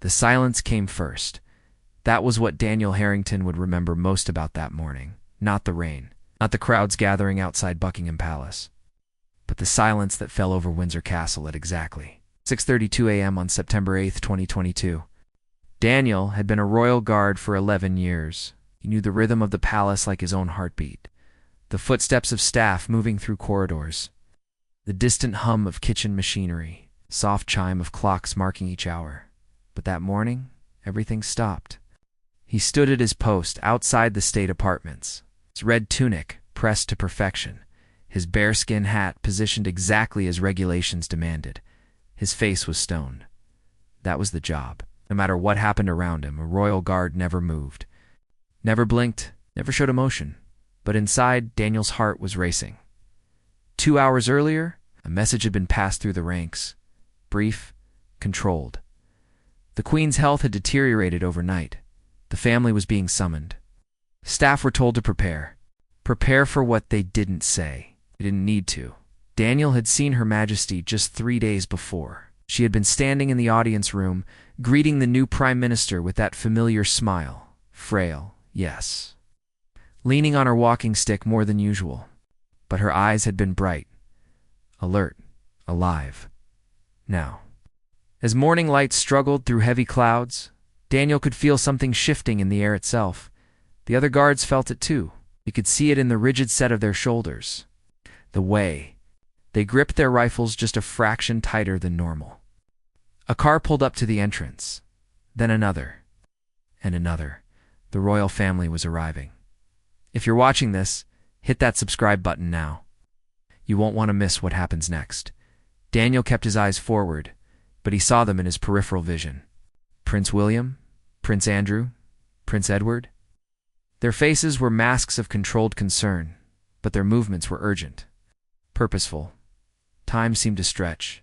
The silence came first. That was what Daniel Harrington would remember most about that morning. Not the rain, not the crowds gathering outside Buckingham Palace, but the silence that fell over Windsor Castle at exactly 6:32 a.m. on September 8, 2022. Daniel had been a royal guard for 11 years. He knew the rhythm of the palace like his own heartbeat. The footsteps of staff moving through corridors, the distant hum of kitchen machinery, soft chime of clocks marking each hour. But that morning, everything stopped. He stood at his post outside the state apartments, his red tunic pressed to perfection, his bearskin hat positioned exactly as regulations demanded. His face was stone. That was the job. No matter what happened around him, a royal guard never moved, never blinked, never showed emotion. But inside, Daniel's heart was racing. 2 hours earlier, a message had been passed through the ranks. Brief, controlled. The Queen's health had deteriorated overnight. The family was being summoned. Staff were told to prepare. Prepare for what they didn't say. They didn't need to. Daniel had seen Her Majesty just 3 days before. She had been standing in the audience room, greeting the new Prime Minister with that familiar smile. Frail, yes. Leaning on her walking stick more than usual. But her eyes had been bright, alert, alive. Now, as morning light struggled through heavy clouds, Daniel could feel something shifting in the air itself. The other guards felt it too. He could see it in the rigid set of their shoulders. The way they gripped their rifles just a fraction tighter than normal. A car pulled up to the entrance. Then another. And another. The royal family was arriving. If you're watching this, hit that subscribe button now. You won't want to miss what happens next. Daniel kept his eyes forward, but he saw them in his peripheral vision. Prince William, Prince Andrew, Prince Edward. Their faces were masks of controlled concern, but their movements were urgent, purposeful. Time seemed to stretch.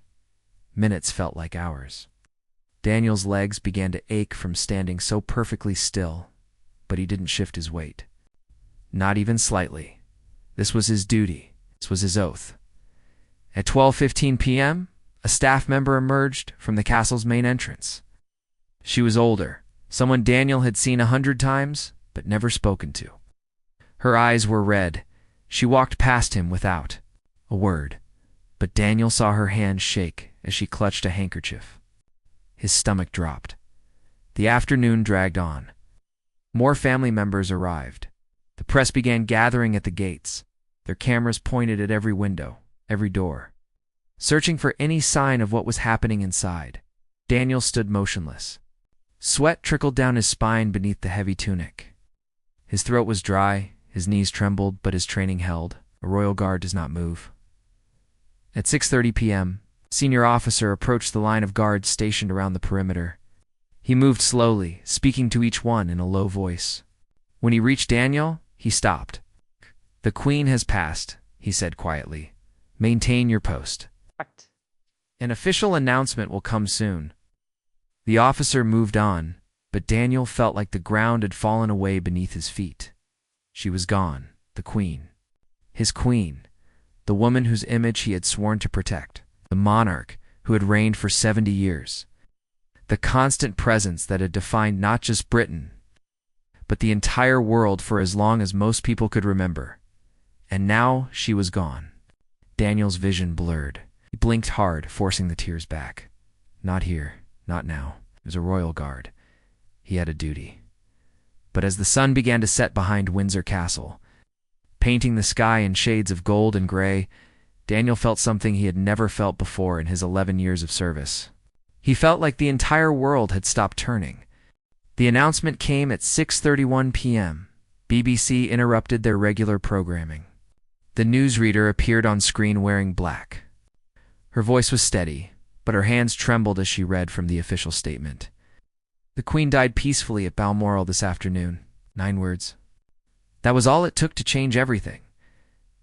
Minutes felt like hours. Daniel's legs began to ache from standing so perfectly still, but he didn't shift his weight. Not even slightly. This was his duty. This was his oath. At 12:15 p.m., a staff member emerged from the castle's main entrance. She was older, someone Daniel had seen 100 times, but never spoken to. Her eyes were red. She walked past him without a word, but Daniel saw her hand shake as she clutched a handkerchief. His stomach dropped. The afternoon dragged on. More family members arrived. The press began gathering at the gates, their cameras pointed at every window, every door, searching for any sign of what was happening inside. Daniel stood motionless. Sweat trickled down his spine beneath the heavy tunic. His throat was dry, his knees trembled, but his training held. A royal guard does not move. At 6:30 p.m., a senior officer approached the line of guards stationed around the perimeter. He moved slowly, speaking to each one in a low voice. When he reached Daniel, he stopped. "The Queen has passed," he said quietly. "Maintain your post. An official announcement will come soon." The officer moved on, but Daniel felt like the ground had fallen away beneath his feet. She was gone, the Queen. His Queen, the woman whose image he had sworn to protect, the monarch who had reigned for 70 years, the constant presence that had defined not just Britain, but the entire world for as long as most people could remember. And now she was gone. Daniel's vision blurred. He blinked hard, forcing the tears back. Not here, not now. He was a royal guard. He had a duty. But as the sun began to set behind Windsor Castle, painting the sky in shades of gold and gray, Daniel felt something he had never felt before in his 11 years of service. He felt like the entire world had stopped turning. The announcement came at 6:31 p.m. BBC interrupted their regular programming. The newsreader appeared on screen wearing black. Her voice was steady, but her hands trembled as she read from the official statement. "The Queen died peacefully at Balmoral this afternoon." 9 words. That was all it took to change everything.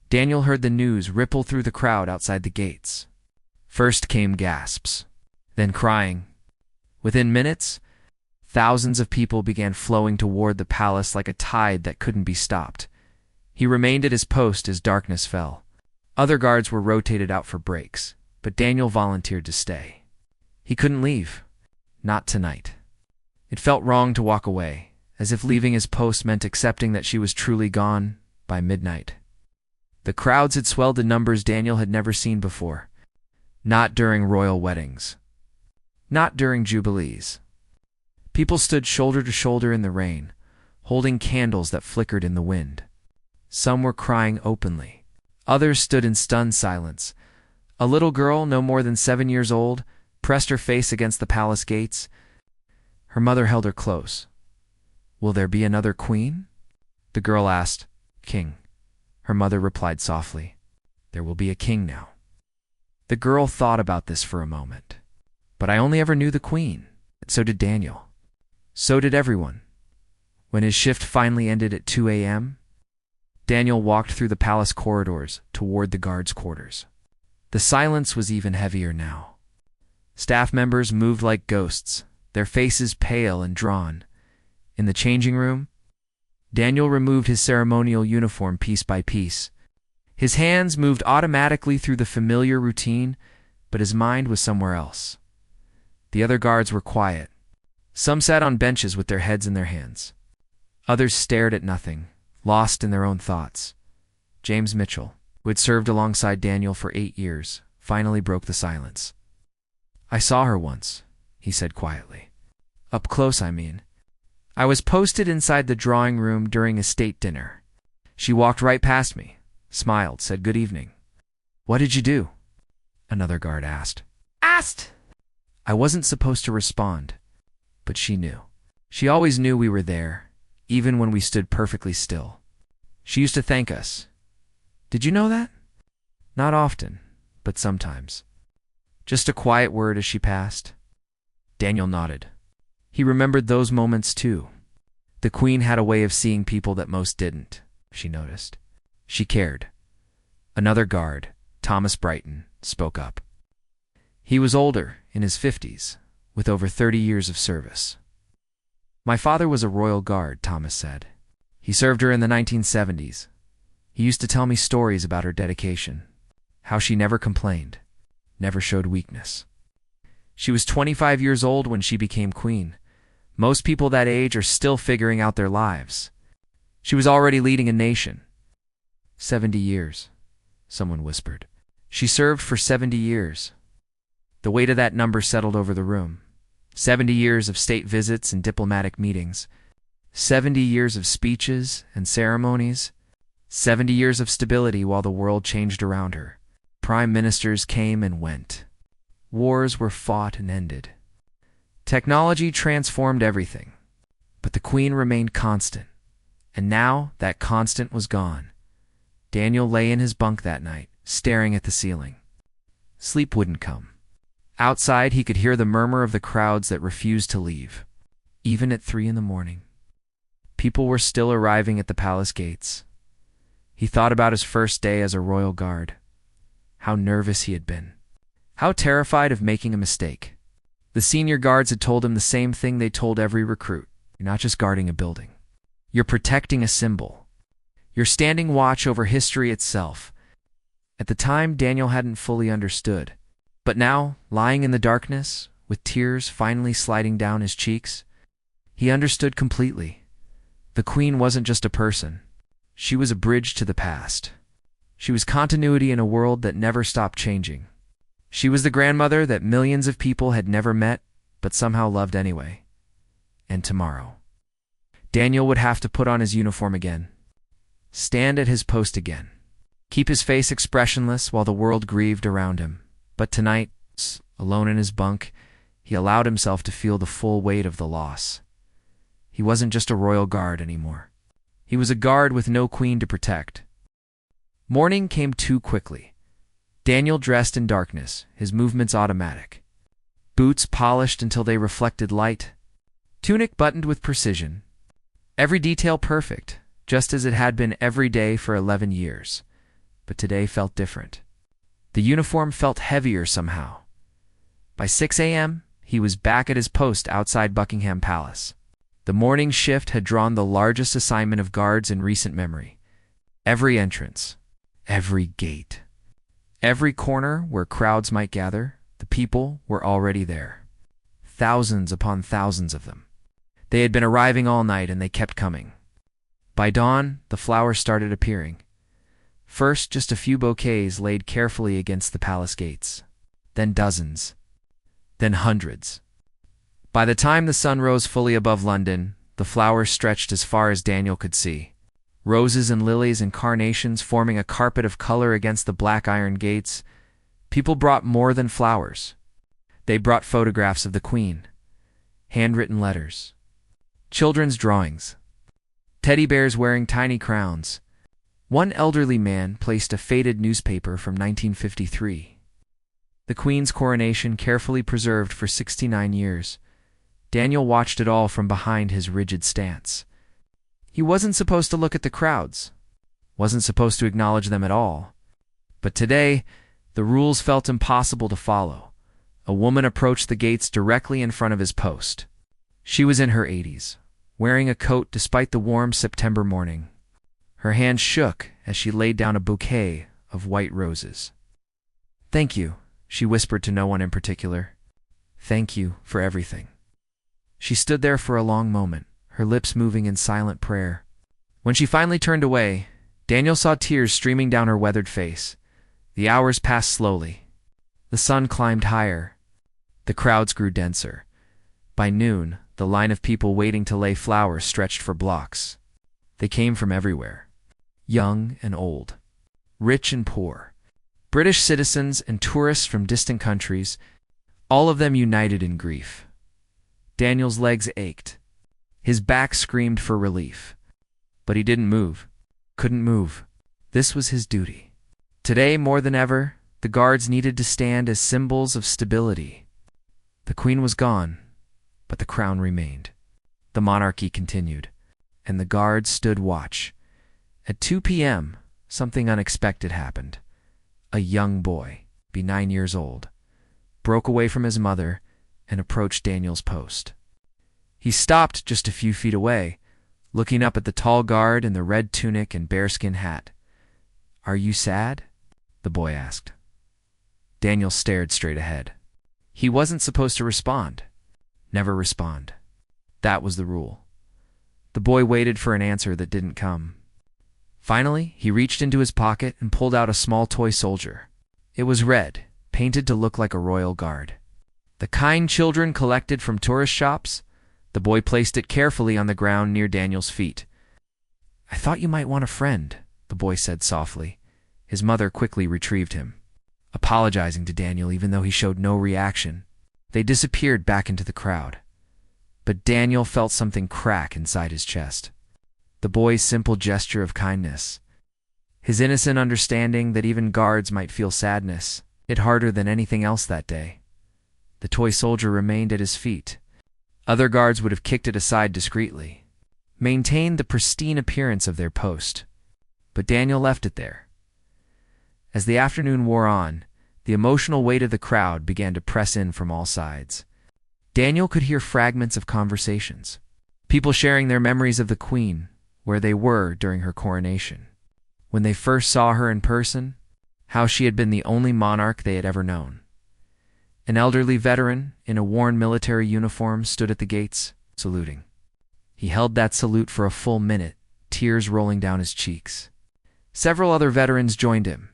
Daniel heard the news ripple through the crowd outside the gates. First came gasps, then crying. Within minutes, thousands of people began flowing toward the palace like a tide that couldn't be stopped. He remained at his post as darkness fell. Other guards were rotated out for breaks, but Daniel volunteered to stay. He couldn't leave. Not tonight. It felt wrong to walk away, as if leaving his post meant accepting that she was truly gone by midnight. The crowds had swelled to numbers Daniel had never seen before. Not during royal weddings. Not during jubilees. People stood shoulder to shoulder in the rain, holding candles that flickered in the wind. Some were crying openly. Others stood in stunned silence. A little girl, no more than 7 years old, pressed her face against the palace gates. Her mother held her close. "Will there be another queen?" The girl asked. "King." Her mother replied softly. "There will be a king now." The girl thought about this for a moment. "But I only ever knew the queen." So did Daniel. So did everyone. When his shift finally ended at 2 a.m., Daniel walked through the palace corridors toward the guards' quarters. The silence was even heavier now. Staff members moved like ghosts, their faces pale and drawn. In the changing room, Daniel removed his ceremonial uniform piece by piece. His hands moved automatically through the familiar routine, but his mind was somewhere else. The other guards were quiet. Some sat on benches with their heads in their hands. Others stared at nothing, lost in their own thoughts. James Mitchell, who had served alongside Daniel for 8 years, finally broke the silence. "I saw her once," he said quietly. "Up close, I mean. I was posted inside the drawing room during a state dinner. She walked right past me, smiled, said good evening." "What did you do?" another guard asked. I wasn't supposed to respond, but she knew. She always knew we were there, even when we stood perfectly still. She used to thank us. Did you know that? Not often, but sometimes. Just a quiet word as she passed. Daniel nodded. He remembered those moments too. The queen had a way of seeing people that most didn't, she noticed. She cared. Another guard, Thomas Brighton, spoke up. He was older, in his 50s, with over 30 years of service. "My father was a royal guard," Thomas said. "He served her in the 1970s. He used to tell me stories about her dedication, how she never complained, never showed weakness. She was 25 years old when she became queen. Most people that age are still figuring out their lives. She was already leading a nation." 70 years, someone whispered. "She served for 70 years. The weight of that number settled over the room. 70 years of state visits and diplomatic meetings. 70 years of speeches and ceremonies. 70 years of stability while the world changed around her. Prime ministers came and went. Wars were fought and ended. Technology transformed everything. But the queen remained constant. And now that constant was gone. Daniel lay in his bunk that night, staring at the ceiling. Sleep wouldn't come. Outside, he could hear the murmur of the crowds that refused to leave, even at 3 a.m. People were still arriving at the palace gates. He thought about his first day as a royal guard. How nervous he had been. How terrified of making a mistake. The senior guards had told him the same thing they told every recruit. You're not just guarding a building. You're protecting a symbol. You're standing watch over history itself. At the time, Daniel hadn't fully understood. But now, lying in the darkness, with tears finally sliding down his cheeks, he understood completely. The queen wasn't just a person. She was a bridge to the past. She was continuity in a world that never stopped changing. She was the grandmother that millions of people had never met, but somehow loved anyway. And tomorrow, Daniel would have to put on his uniform again. Stand at his post again. Keep his face expressionless while the world grieved around him. But tonight, alone in his bunk, he allowed himself to feel the full weight of the loss. He wasn't just a royal guard anymore. He was a guard with no queen to protect. Morning came too quickly. Daniel dressed in darkness, his movements automatic. Boots polished until they reflected light. Tunic buttoned with precision. Every detail perfect, just as it had been every day for 11 years. But today felt different. The uniform felt heavier somehow. By 6 a.m., he was back at his post outside Buckingham Palace. The morning shift had drawn the largest assignment of guards in recent memory. Every entrance, every gate, every corner where crowds might gather, the people were already there. Thousands upon thousands of them. They had been arriving all night, and they kept coming. By dawn, the flowers started appearing. First, just a few bouquets laid carefully against the palace gates. Then dozens. Then hundreds. By the time the sun rose fully above London, the flowers stretched as far as Daniel could see. Roses and lilies and carnations forming a carpet of color against the black iron gates. People brought more than flowers. They brought photographs of the Queen, handwritten letters, children's drawings, teddy bears wearing tiny crowns. One elderly man placed a faded newspaper from 1953. The Queen's coronation, carefully preserved for 69 years. Daniel watched it all from behind his rigid stance. He wasn't supposed to look at the crowds, wasn't supposed to acknowledge them at all. But today, the rules felt impossible to follow. A woman approached the gates directly in front of his post. She was in her 80s, wearing a coat despite the warm September morning. Her hand shook as she laid down a bouquet of white roses. "Thank you," she whispered to no one in particular. "Thank you for everything." She stood there for a long moment, her lips moving in silent prayer. When she finally turned away, Daniel saw tears streaming down her weathered face. The hours passed slowly. The sun climbed higher. The crowds grew denser. By noon, the line of people waiting to lay flowers stretched for blocks. They came from everywhere, young and old, rich and poor, British citizens and tourists from distant countries, all of them united in grief. Daniel's legs ached. His back screamed for relief. But he didn't move, couldn't move. This was his duty. Today, more than ever, the guards needed to stand as symbols of stability. The Queen was gone, but the crown remained. The monarchy continued, and the guards stood watch. At 2 p.m., something unexpected happened. A young boy, 9 years old, broke away from his mother and approached Daniel's post. He stopped just a few feet away, looking up at the tall guard in the red tunic and bearskin hat. "Are you sad?" the boy asked. Daniel stared straight ahead. He wasn't supposed to respond. Never respond. That was the rule. The boy waited for an answer that didn't come. Finally, he reached into his pocket and pulled out a small toy soldier. It was red, painted to look like a royal guard. The kind children collected from tourist shops. The boy placed it carefully on the ground near Daniel's feet. "I thought you might want a friend," the boy said softly. His mother quickly retrieved him, apologizing to Daniel even though he showed no reaction. They disappeared back into the crowd. But Daniel felt something crack inside his chest. The boy's simple gesture of kindness, his innocent understanding that even guards might feel sadness, hit harder than anything else that day. The toy soldier remained at his feet. Other guards would have kicked it aside discreetly, maintained the pristine appearance of their post. But Daniel left it there. As the afternoon wore on, the emotional weight of the crowd began to press in from all sides. Daniel could hear fragments of conversations, people sharing their memories of the Queen, where they were during her coronation, when they first saw her in person, how she had been the only monarch they had ever known. An elderly veteran in a worn military uniform stood at the gates, saluting. He held that salute for a full minute, tears rolling down his cheeks. Several other veterans joined him.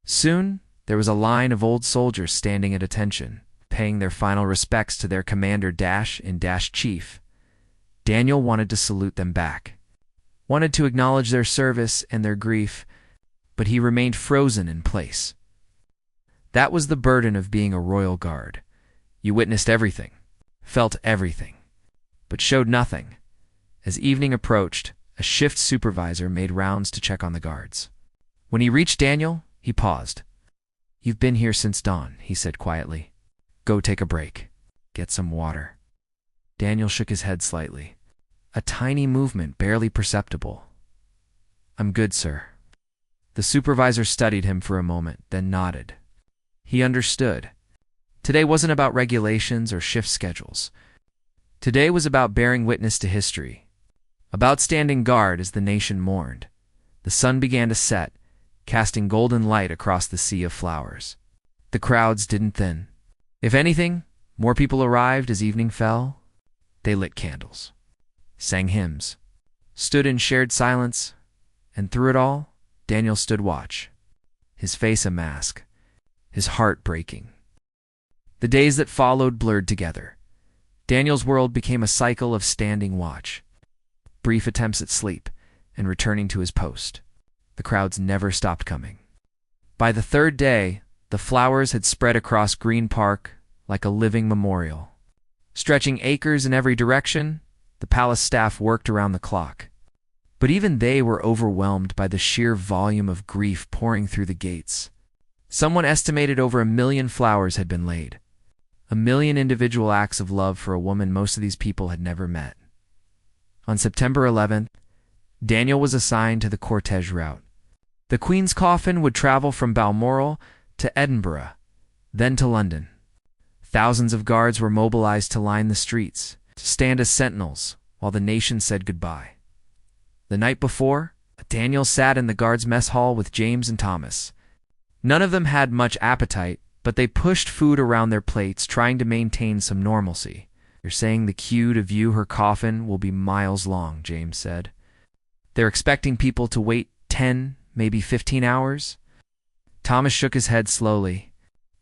Soon, there was a line of old soldiers standing at attention, paying their final respects to their commander-in-chief. Daniel wanted to salute them back, wanted to acknowledge their service and their grief, but he remained frozen in place. That was the burden of being a royal guard. You witnessed everything, felt everything, but showed nothing. As evening approached, a shift supervisor made rounds to check on the guards. When he reached Daniel, he paused. "You've been here since dawn," he said quietly. "Go take a break. Get some water." Daniel shook his head slightly. A tiny movement, barely perceptible. "I'm good, sir." The supervisor studied him for a moment, then nodded. He understood. Today wasn't about regulations or shift schedules. Today was about bearing witness to history, about standing guard as the nation mourned. The sun began to set, casting golden light across the sea of flowers. The crowds didn't thin. If anything, more people arrived as evening fell. They lit candles. sang hymns, stood in shared silence, and through it all, Daniel stood watch, his face a mask, his heart breaking. The days that followed blurred together. Daniel's world became a cycle of standing watch, brief attempts at sleep, and returning to his post. The crowds never stopped coming. By the third day, the flowers had spread across Green Park like a living memorial. Stretching acres in every direction, the palace staff worked around the clock. But even they were overwhelmed by the sheer volume of grief pouring through the gates. Someone estimated over 1 million flowers had been laid. 1 million individual acts of love for a woman most of these people had never met. On September 11th, Daniel was assigned to the cortege route. The Queen's coffin would travel from Balmoral to Edinburgh, then to London. Thousands of guards were mobilized to line the streets, to stand as sentinels while the nation said goodbye. The night before, Daniel sat in the guards' mess hall with James and Thomas. None of them had much appetite, but they pushed food around their plates, trying to maintain some normalcy. "You're saying the queue to view her coffin will be miles long," James said. "They're expecting people to wait 10, maybe 15 hours?" Thomas shook his head slowly.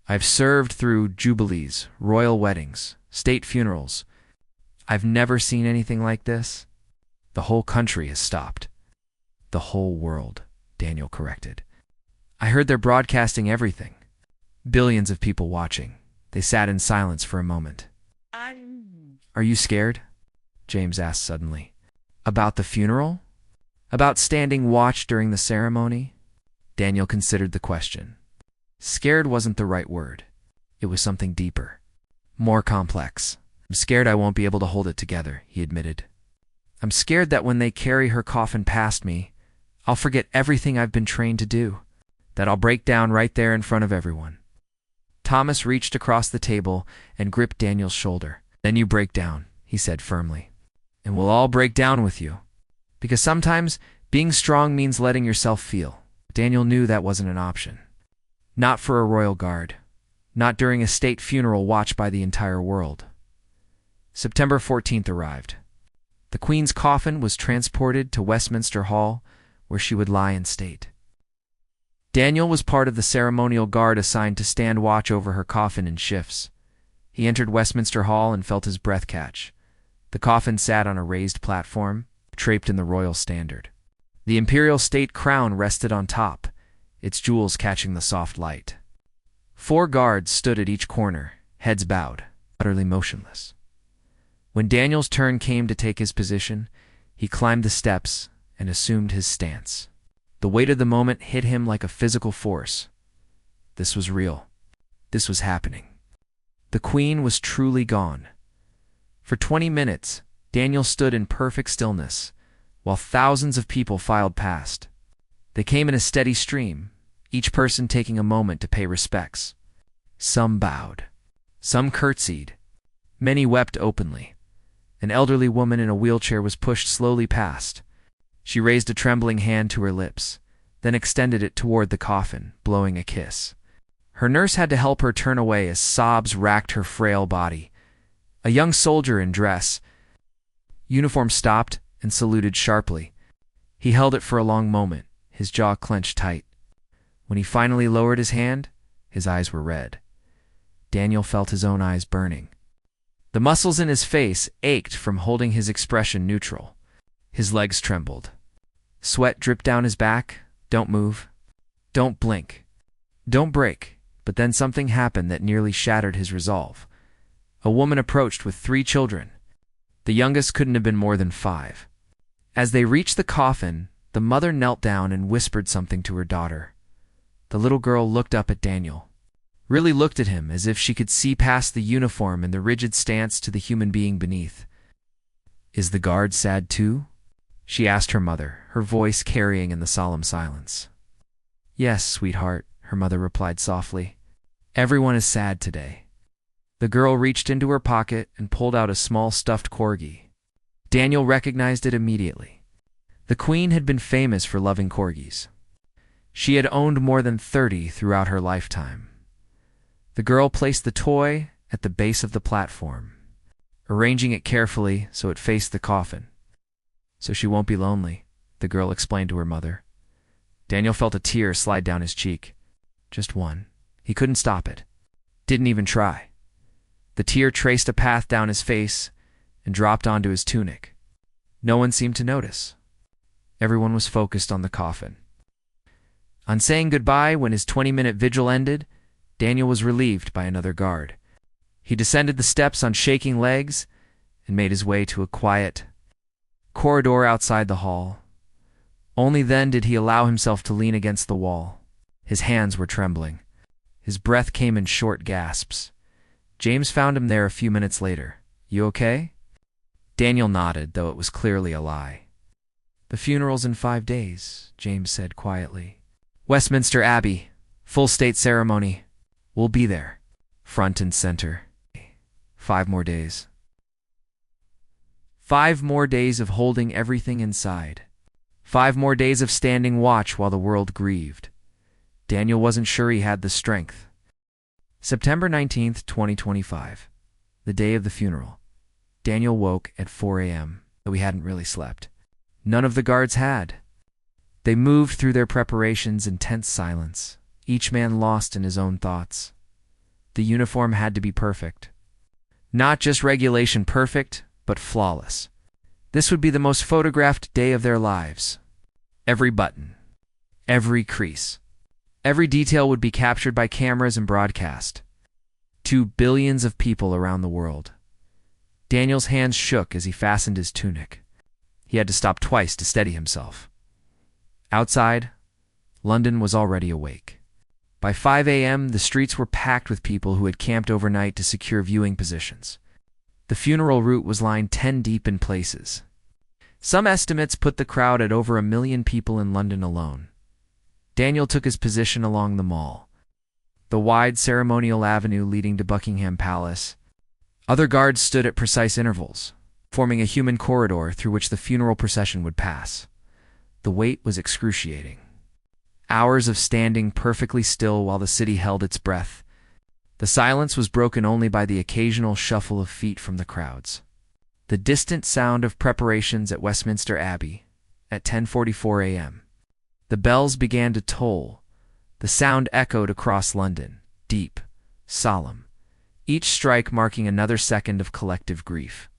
"I've served through jubilees, royal weddings, state funerals. I've never seen anything like this. The whole country has stopped." "The whole world," Daniel corrected. "I heard they're broadcasting everything. Billions of people watching." They sat in silence for a moment. "Are you scared?" James asked suddenly. "About the funeral? About standing watch during the ceremony?" Daniel considered the question. Scared wasn't the right word. It was something deeper, more complex. "I'm scared I won't be able to hold it together," he admitted. "I'm scared that when they carry her coffin past me, I'll forget everything I've been trained to do, that I'll break down right there in front of everyone." Thomas reached across the table and gripped Daniel's shoulder. "Then you break down," he said firmly. "And we'll all break down with you. Because sometimes being strong means letting yourself feel." Daniel knew that wasn't an option. Not for a royal guard. Not during a state funeral watched by the entire world. September 14th arrived. The Queen's coffin was transported to Westminster Hall, where she would lie in state. Daniel was part of the ceremonial guard assigned to stand watch over her coffin in shifts. He entered Westminster Hall and felt his breath catch. The coffin sat on a raised platform, draped in the royal standard. The imperial state crown rested on top, its jewels catching the soft light. 4 guards stood at each corner, heads bowed, utterly motionless. When Daniel's turn came to take his position, he climbed the steps and assumed his stance. The weight of the moment hit him like a physical force. This was real. This was happening. The Queen was truly gone. For 20 minutes, Daniel stood in perfect stillness, while thousands of people filed past. They came in a steady stream, each person taking a moment to pay respects. Some bowed. Some curtsied. Many wept openly. An elderly woman in a wheelchair was pushed slowly past. She raised a trembling hand to her lips, then extended it toward the coffin, blowing a kiss. Her nurse had to help her turn away as sobs racked her frail body. A young soldier in dress, uniform stopped and saluted sharply. He held it for a long moment, his jaw clenched tight. When he finally lowered his hand, his eyes were red. Daniel felt his own eyes burning. The muscles in his face ached from holding his expression neutral. His legs trembled. Sweat dripped down his back. "Don't move. Don't blink. Don't break." But then something happened that nearly shattered his resolve. A woman approached with 3 children. The youngest couldn't have been more than 5. As they reached the coffin, the mother knelt down and whispered something to her daughter. The little girl looked up at Daniel. Really looked at him as if she could see past the uniform and the rigid stance to the human being beneath. "Is the guard sad too?" she asked her mother, her voice carrying in the solemn silence. "Yes, sweetheart," her mother replied softly. "Everyone is sad today." The girl reached into her pocket and pulled out a small stuffed corgi. Daniel recognized it immediately. The Queen had been famous for loving corgis. She had owned more than 30 throughout her lifetime. The girl placed the toy at the base of the platform, arranging it carefully so it faced the coffin. "So she won't be lonely," the girl explained to her mother. Daniel felt a tear slide down his cheek. Just one. He couldn't stop it. Didn't even try. The tear traced a path down his face and dropped onto his tunic. No one seemed to notice. Everyone was focused on the coffin. On saying goodbye when his 20-minute vigil ended, Daniel was relieved by another guard. He descended the steps on shaking legs and made his way to a quiet corridor outside the hall. Only then did he allow himself to lean against the wall. His hands were trembling. His breath came in short gasps. James found him there a few minutes later. "You okay?" Daniel nodded, though it was clearly a lie. "The funeral's in 5 days," James said quietly. "Westminster Abbey, full state ceremony. We'll be there, front and center. 5 more days. 5 more days of holding everything inside. 5 more days of standing watch while the world grieved." Daniel wasn't sure he had the strength. September 19th, 2025, the day of the funeral. Daniel woke at 4 a.m., though he hadn't really slept. None of the guards had. They moved through their preparations in tense silence, each man lost in his own thoughts. The uniform had to be perfect. Not just regulation perfect, but flawless. This would be the most photographed day of their lives. Every button, every crease, every detail would be captured by cameras and broadcast to billions of people around the world. Daniel's hands shook as he fastened his tunic. He had to stop twice to steady himself. Outside, London was already awake. By 5 a.m., the streets were packed with people who had camped overnight to secure viewing positions. The funeral route was lined 10 deep in places. Some estimates put the crowd at over 1 million people in London alone. Daniel took his position along the Mall, the wide ceremonial avenue leading to Buckingham Palace. Other guards stood at precise intervals, forming a human corridor through which the funeral procession would pass. The wait was excruciating. Hours of standing perfectly still while the city held its breath. The silence was broken only by the occasional shuffle of feet from the crowds. The distant sound of preparations at Westminster Abbey at 10:44 a.m. The bells began to toll. The sound echoed across London, deep, solemn, each strike marking another second of collective grief.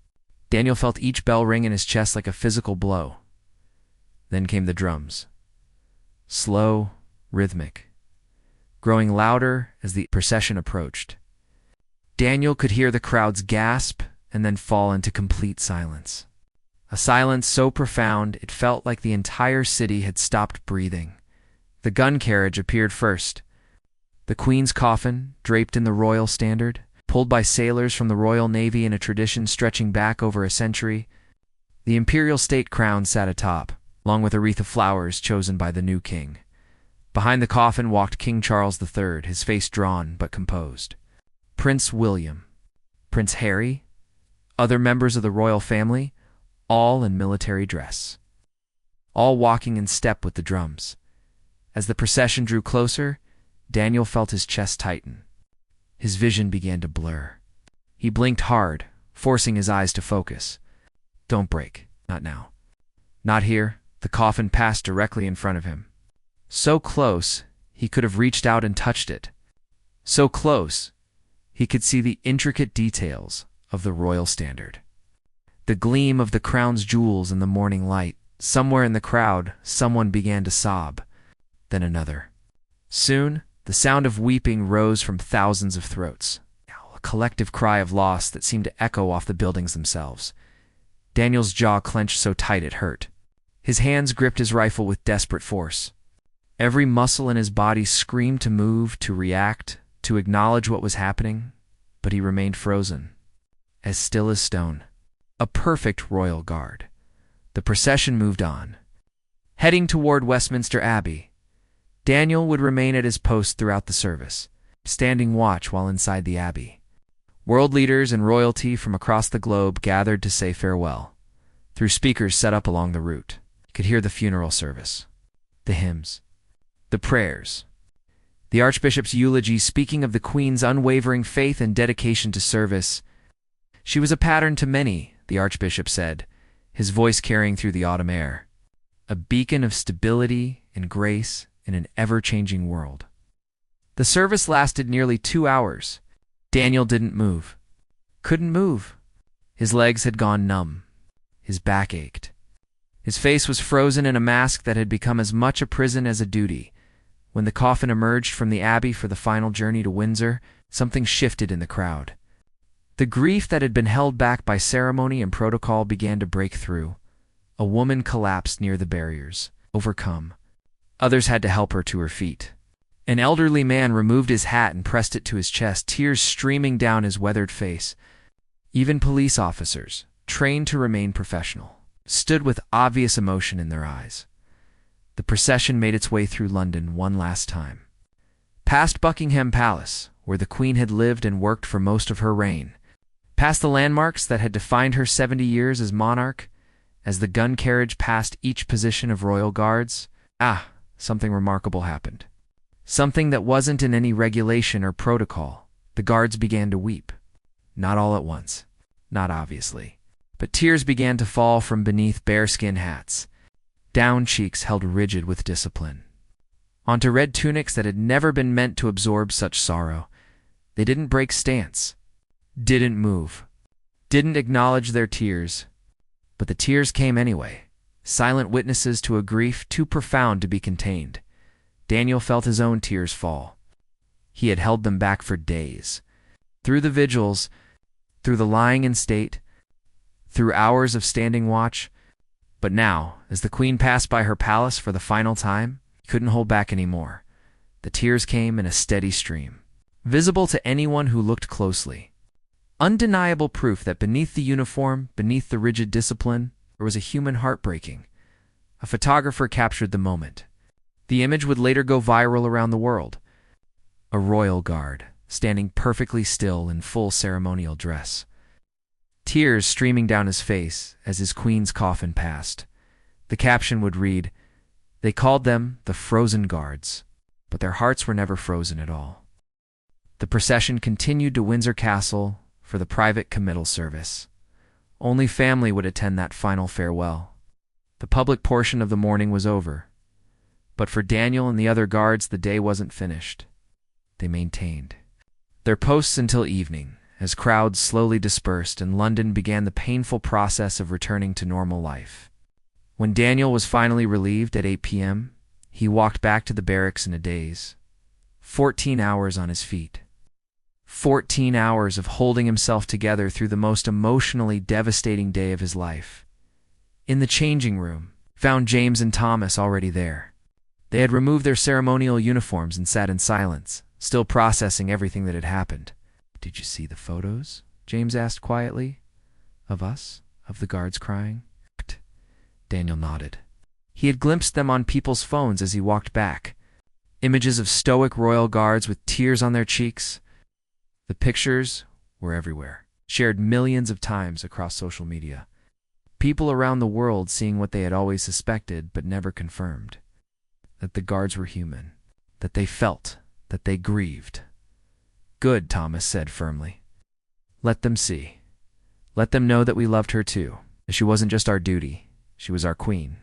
Daniel felt each bell ring in his chest like a physical blow. Then came the drums. Slow, rhythmic, growing louder as the procession approached. Daniel could hear the crowds gasp and then fall into complete silence. A silence so profound it felt like the entire city had stopped breathing. The gun carriage appeared first. The Queen's coffin, draped in the royal standard, pulled by sailors from the Royal Navy in a tradition stretching back over a century. The imperial state crown sat atop, along with a wreath of flowers chosen by the new king. Behind the coffin walked King Charles III, his face drawn but composed. Prince William, Prince Harry, other members of the royal family, all in military dress, all walking in step with the drums. As the procession drew closer, Daniel felt his chest tighten. His vision began to blur. He blinked hard, forcing his eyes to focus. Don't break, not now. Not here. The coffin passed directly in front of him. So close, he could have reached out and touched it. So close, he could see the intricate details of the royal standard. The gleam of the crown's jewels in the morning light. Somewhere in the crowd, someone began to sob, then another. Soon, the sound of weeping rose from thousands of throats, a collective cry of loss that seemed to echo off the buildings themselves. Daniel's jaw clenched so tight it hurt. His hands gripped his rifle with desperate force. Every muscle in his body screamed to move, to react, to acknowledge what was happening, but he remained frozen, as still as stone. A perfect royal guard. The procession moved on. Heading toward Westminster Abbey, Daniel would remain at his post throughout the service, standing watch while inside the abbey. World leaders and royalty from across the globe gathered to say farewell. Through speakers set up along the route, you could hear the funeral service, the hymns, the prayers, the Archbishop's eulogy speaking of the Queen's unwavering faith and dedication to service. She was a pattern to many, the Archbishop said, his voice carrying through the autumn air, a beacon of stability and grace in an ever-changing world. The service lasted nearly 2 hours. Daniel didn't move. Couldn't move. His legs had gone numb. His back ached. His face was frozen in a mask that had become as much a prison as a duty. When the coffin emerged from the Abbey for the final journey to Windsor, something shifted in the crowd. The grief that had been held back by ceremony and protocol began to break through. A woman collapsed near the barriers, overcome. Others had to help her to her feet. An elderly man removed his hat and pressed it to his chest, tears streaming down his weathered face. Even police officers, trained to remain professional, stood with obvious emotion in their eyes. The procession made its way through London one last time. Past Buckingham Palace, where the Queen had lived and worked for most of her reign. Past the landmarks that had defined her 70 years as monarch. As the gun carriage passed each position of royal guards, something remarkable happened. Something that wasn't in any regulation or protocol. The guards began to weep. Not all at once, not obviously, but tears began to fall from beneath bearskin hats, down cheeks held rigid with discipline, onto red tunics that had never been meant to absorb such sorrow. They didn't break stance, didn't move, didn't acknowledge their tears, but the tears came anyway, silent witnesses to a grief too profound to be contained. Daniel felt his own tears fall. He had held them back for days. Through the vigils, through the lying in state, through hours of standing watch. But now, as the Queen passed by her palace for the final time, he couldn't hold back anymore. The tears came in a steady stream, visible to anyone who looked closely. Undeniable proof that beneath the uniform, beneath the rigid discipline, there was a human heart breaking. A photographer captured the moment. The image would later go viral around the world. A royal guard, standing perfectly still in full ceremonial dress. Tears streaming down his face as his queen's coffin passed. The caption would read, "They called them the Frozen Guards, but their hearts were never frozen at all." The procession continued to Windsor Castle for the private committal service. Only family would attend that final farewell. The public portion of the mourning was over. But for Daniel and the other guards, the day wasn't finished. They maintained their posts until evening, as crowds slowly dispersed and London began the painful process of returning to normal life. When Daniel was finally relieved at 8 p.m., he walked back to the barracks in a daze. 14 hours on his feet. 14 hours of holding himself together through the most emotionally devastating day of his life. In the changing room, found James and Thomas already there. They had removed their ceremonial uniforms and sat in silence, still processing everything that had happened. "Did you see the photos?" James asked quietly. "Of us? Of the guards crying?" Daniel nodded. He had glimpsed them on people's phones as he walked back. Images of stoic royal guards with tears on their cheeks. The pictures were everywhere, shared millions of times across social media. People around the world seeing what they had always suspected but never confirmed. That the guards were human, that they felt, that they grieved. "Good," Thomas said firmly. "Let them see. Let them know that we loved her too. That she wasn't just our duty. She was our queen,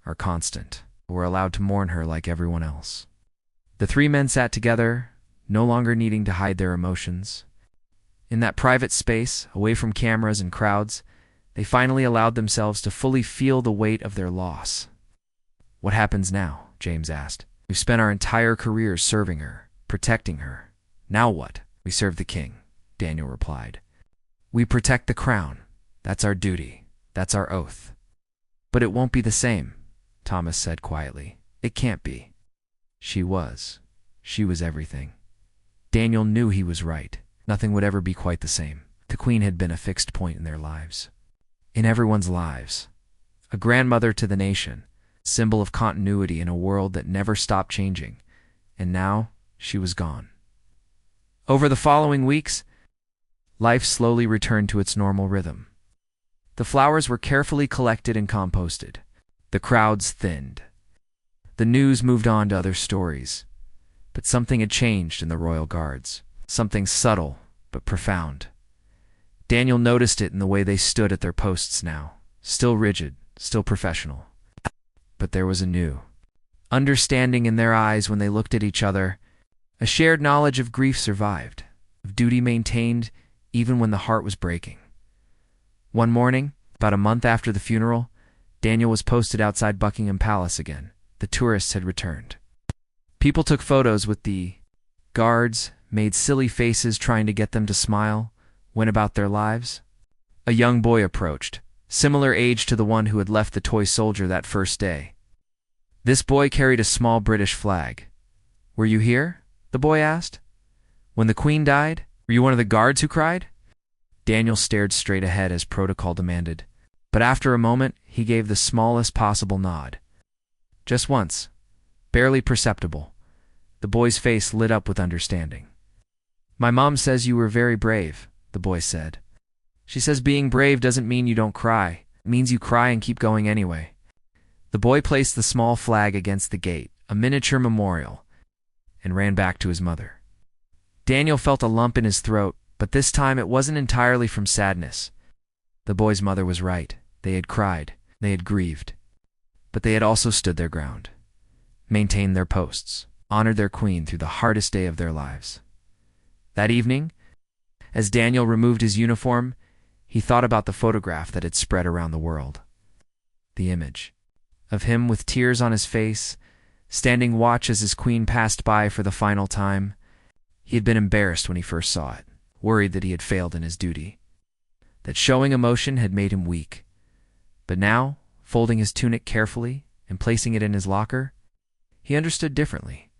our constant. We're allowed to mourn her like everyone else." The three men sat together, no longer needing to hide their emotions. In that private space, away from cameras and crowds, they finally allowed themselves to fully feel the weight of their loss. "What happens now?" James asked. "We've spent our entire careers serving her, protecting her. Now what?" "We serve the king," Daniel replied. "We protect the crown. That's our duty. That's our oath." "But it won't be the same," Thomas said quietly. "It can't be." She was. She was everything. Daniel knew he was right. Nothing would ever be quite the same. The Queen had been a fixed point in their lives. In everyone's lives. A grandmother to the nation. Symbol of continuity in a world that never stopped changing. And now, she was gone. Over the following weeks, life slowly returned to its normal rhythm. The flowers were carefully collected and composted. The crowds thinned. The news moved on to other stories. But something had changed in the royal guards. Something subtle, but profound. Daniel noticed it in the way they stood at their posts now. still rigid, still professional. But there was a new understanding in their eyes when they looked at each other. A shared knowledge of grief survived, of duty maintained even when the heart was breaking. One morning, about a month after the funeral, Daniel was posted outside Buckingham Palace again. The tourists had returned. People took photos with the guards, made silly faces trying to get them to smile, went about their lives. A young boy approached, similar age to the one who had left the toy soldier that first day. This boy carried a small British flag. "Were you here?" the boy asked. "When the Queen died? Were you one of the guards who cried?" Daniel stared straight ahead as protocol demanded, but after a moment he gave the smallest possible nod. Just once, barely perceptible. The boy's face lit up with understanding. "My mom says you were very brave," the boy said. "She says being brave doesn't mean you don't cry. It means you cry and keep going anyway." The boy placed the small flag against the gate, a miniature memorial, and ran back to his mother. Daniel felt a lump in his throat, but this time it wasn't entirely from sadness. The boy's mother was right. They had cried, they had grieved, but they had also stood their ground, maintained their posts, honored their queen through the hardest day of their lives. That evening, as Daniel removed his uniform, he thought about the photograph that had spread around the world. The image of him with tears on his face, standing watch as his queen passed by for the final time. He had been embarrassed when he first saw it, worried that he had failed in his duty, that showing emotion had made him weak. But now, folding his tunic carefully and placing it in his locker, he understood differently.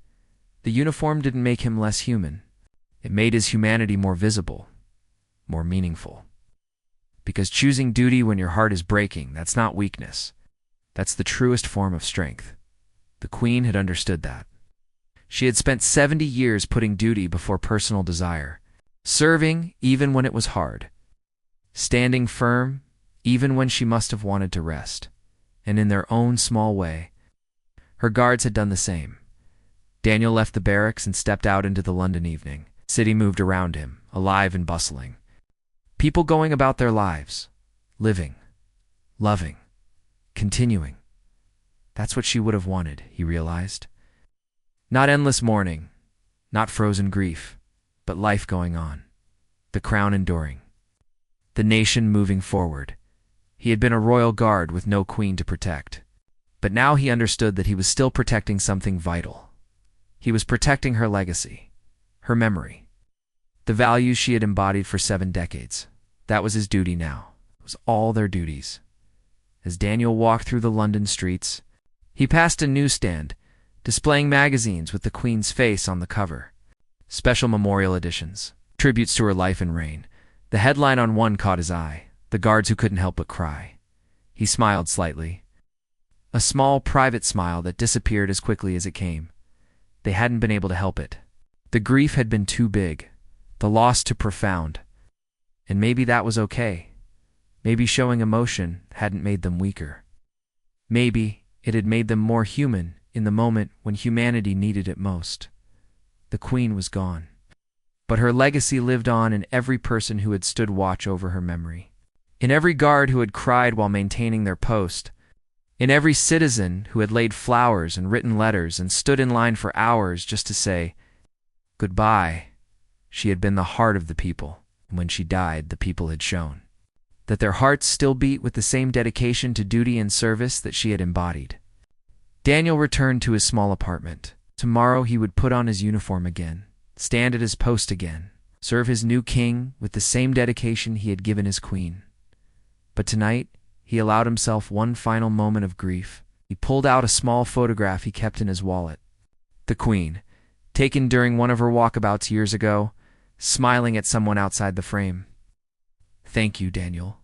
The uniform didn't make him less human. It made his humanity more visible, more meaningful. Because choosing duty when your heart is breaking, that's not weakness. That's the truest form of strength. The Queen had understood that. She had spent 70 years putting duty before personal desire, serving even when it was hard, standing firm even when she must have wanted to rest. And in their own small way, her guards had done the same. Daniel left the barracks and stepped out into the London evening. The city moved around him, alive and bustling. People going about their lives, living, loving, continuing. That's what she would have wanted, he realized. Not endless mourning, not frozen grief, but life going on, the crown enduring, the nation moving forward. He had been a royal guard with no queen to protect, but now he understood that he was still protecting something vital. He was protecting her legacy, her memory, the values she had embodied for 7 decades. That was his duty now. It was all their duties. As Daniel walked through the London streets, he passed a newsstand displaying magazines with the Queen's face on the cover. Special memorial editions, tributes to her life and reign. The headline on one caught his eye, "The Guards Who Couldn't Help But Cry." He smiled slightly. A small, private smile that disappeared as quickly as it came. They hadn't been able to help it. The grief had been too big, the loss too profound. And maybe that was okay. Maybe showing emotion hadn't made them weaker. Maybe it had made them more human in the moment when humanity needed it most. The Queen was gone, but her legacy lived on in every person who had stood watch over her memory, in every guard who had cried while maintaining their post, in every citizen who had laid flowers and written letters and stood in line for hours just to say goodbye. She had been the heart of the people, and when she died, the people had shown that their hearts still beat with the same dedication to duty and service that she had embodied. Daniel returned to his small apartment. Tomorrow he would put on his uniform again, stand at his post again, serve his new king with the same dedication he had given his queen. But tonight, he allowed himself one final moment of grief. He pulled out a small photograph he kept in his wallet. The Queen, taken during one of her walkabouts years ago, smiling at someone outside the frame. "Thank you, Daniel,"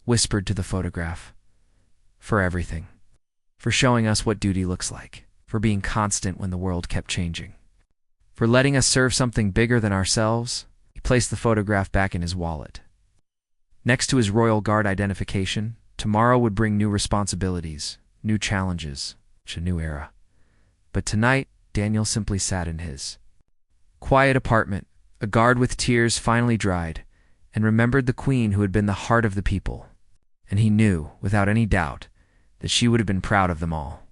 whispered to the photograph, "for everything, for showing us what duty looks like, for being constant when the world kept changing, for letting us serve something bigger than ourselves." He placed the photograph back in his wallet. Next to his Royal Guard identification, tomorrow would bring new responsibilities, new challenges, a new era. But tonight, Daniel simply sat in his quiet apartment, a guard with tears finally dried, and remembered the Queen who had been the heart of the people. and he knew, without any doubt, that she would have been proud of them all.